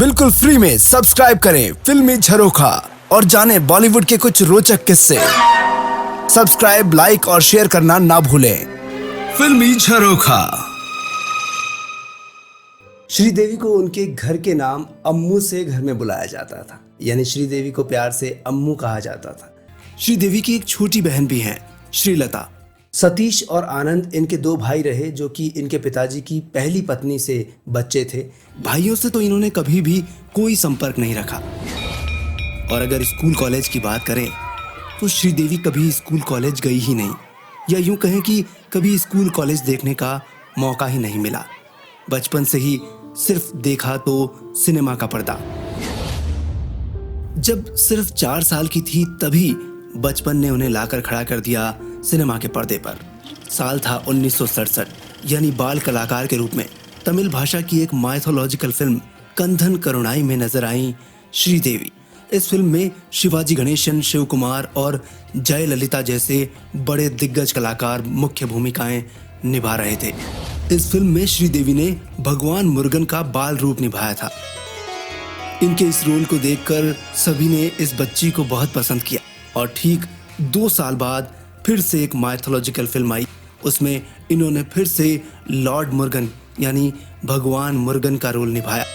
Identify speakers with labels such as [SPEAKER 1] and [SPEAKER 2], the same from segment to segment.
[SPEAKER 1] बिल्कुल फ्री में सब्सक्राइब करें फिल्मी झरोखा और जाने बॉलीवुड के कुछ रोचक किस्से। सब्सक्राइब, लाइक और शेयर करना ना भूलें। फिल्मी झरोखा। श्रीदेवी को उनके घर के नाम अम्मू से घर में बुलाया जाता था, यानी श्रीदेवी को प्यार से अम्मू कहा जाता था। श्रीदेवी की एक छोटी बहन भी है, श्रीलता। सतीश और आनंद इनके दो भाई रहे जो कि इनके पिताजी की पहली पत्नी से बच्चे थे। भाइयों से तो इन्होंने कभी भी कोई संपर्क नहीं रखा। और अगर स्कूल कॉलेज की बात करें तो श्रीदेवी कभी स्कूल कॉलेज गई ही नहीं, या यूं कहें कि कभी स्कूल कॉलेज देखने का मौका ही नहीं मिला। बचपन से ही सिर्फ देखा तो सिनेमा का पर्दा। जब सिर्फ 4 साल की थी तभी बचपन ने उन्हें लाकर खड़ा कर दिया सिनेमा के पर्दे पर। साल था 1967, यानी बाल कलाकार के रूप में तमिल भाषा की एक माइथोलॉजिकल फिल्म कंधन करुणाई में नजर आई श्रीदेवी। इस फिल्म में शिवाजी गणेशन, शिव कुमार और जयललिता जैसे बड़े दिग्गज कलाकार मुख्य भूमिकाएं निभा रहे थे। इस फिल्म में श्रीदेवी ने भगवान मुरुगन का बाल रूप निभाया था। इनके इस रोल को देखकर सभी ने इस बच्ची को बहुत पसंद किया और ठीक 2 साल बाद फिर से एक माइथोलॉजिकल फिल्म आई। उसमें इन्होंने फिर से लॉर्ड मुरुगन यानी भगवान मुरुगन का रोल निभाया।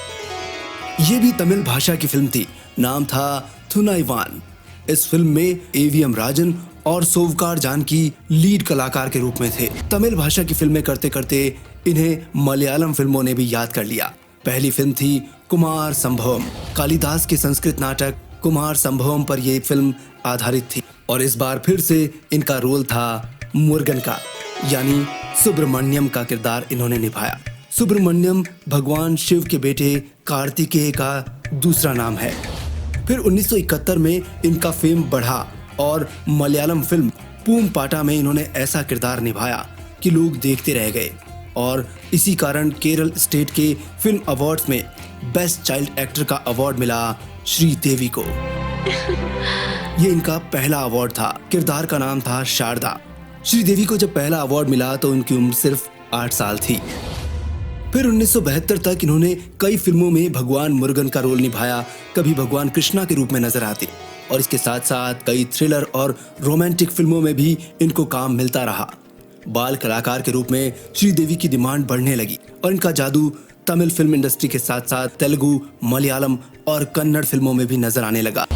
[SPEAKER 1] ये भी तमिल भाषा की फिल्म थी, नाम था थुनाइवान। इस फिल्म में एवीएम राजन और सोवकार जानकी लीड कलाकार के रूप में थे। तमिल भाषा की फिल्में करते करते इन्हें मलयालम फिल्मों ने भी याद कर लिया। पहली फिल्म थी कुमार संभवम। कालिदास के संस्कृत नाटक कुमार संभवम पर यह फिल्म आधारित थी और इस बार फिर से इनका रोल था मुरुगन का, यानी सुब्रमण्यम का किरदार इन्होंने निभाया। सुब्रमण्यम भगवान शिव के बेटे कार्तिकेय का दूसरा नाम है। फिर 1971 में इनका फेम बढ़ा और मलयालम फिल्म पूम पाटा में इन्होंने ऐसा किरदार निभाया कि लोग देखते रह गए और इसी कारण केरल स्टेट के फिल्म अवार्ड्स में बेस्ट चाइल्ड एक्टर का अवार्ड मिला श्रीदेवी को। ये इनका पहला अवार्ड था। किरदार का नाम था शारदा। श्रीदेवी को जब पहला अवार्ड मिला तो उनकी उम्र सिर्फ 8 साल थी। फिर 1972 तक इन्होंने कई फिल्मों में भगवान मुरुगन का रोल निभाया, कभी भगवान कृष्णा के रूप में नजर आते और इसके साथ साथ कई थ्रिलर और रोमांटिक फिल्मों में भी इनको काम मिलता रहा। बाल कलाकार के रूप में श्रीदेवी की डिमांड बढ़ने लगी और इनका जादू तमिल फिल्म इंडस्ट्री के साथ साथ तेलुगु, मलयालम और कन्नड़ फिल्मों में भी नजर आने लगा।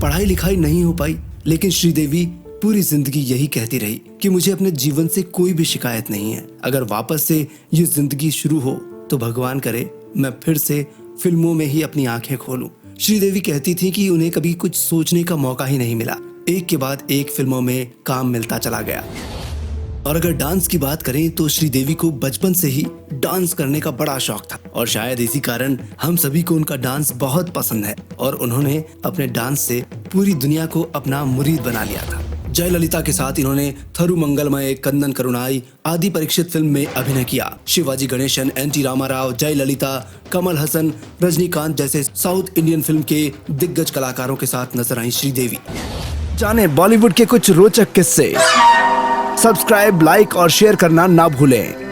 [SPEAKER 1] पढ़ाई लिखाई नहीं हो पाई, लेकिन श्रीदेवी पूरी जिंदगी यही कहती रही कि मुझे अपने जीवन से कोई भी शिकायत नहीं है। अगर वापस से ये जिंदगी शुरू हो तो भगवान करे मैं फिर से फिल्मों में ही अपनी आंखें खोलूं। श्रीदेवी कहती थी कि उन्हें कभी कुछ सोचने का मौका ही नहीं मिला। एक के बाद एक फिल्मों में काम मिलता चला गया। और अगर डांस की बात करें तो श्रीदेवी को बचपन से ही डांस करने का बड़ा शौक था और शायद इसी कारण हम सभी को उनका डांस बहुत पसंद है और उन्होंने अपने डांस से पूरी दुनिया को अपना मुरीद बना लिया था। जयललिता के साथ इन्होंने थरु मंगलमय, कंदन करुणाई आदि परीक्षित फिल्म में अभिनय किया। शिवाजी गणेशन, एनटी रामाराव, जयललिता, कमल हसन, रजनीकांत जैसे साउथ इंडियन फिल्म के दिग्गज कलाकारों के साथ नजर आई श्रीदेवी। जाने बॉलीवुड के कुछ रोचक किस्से। सब्सक्राइब, लाइक और शेयर करना ना भूलें।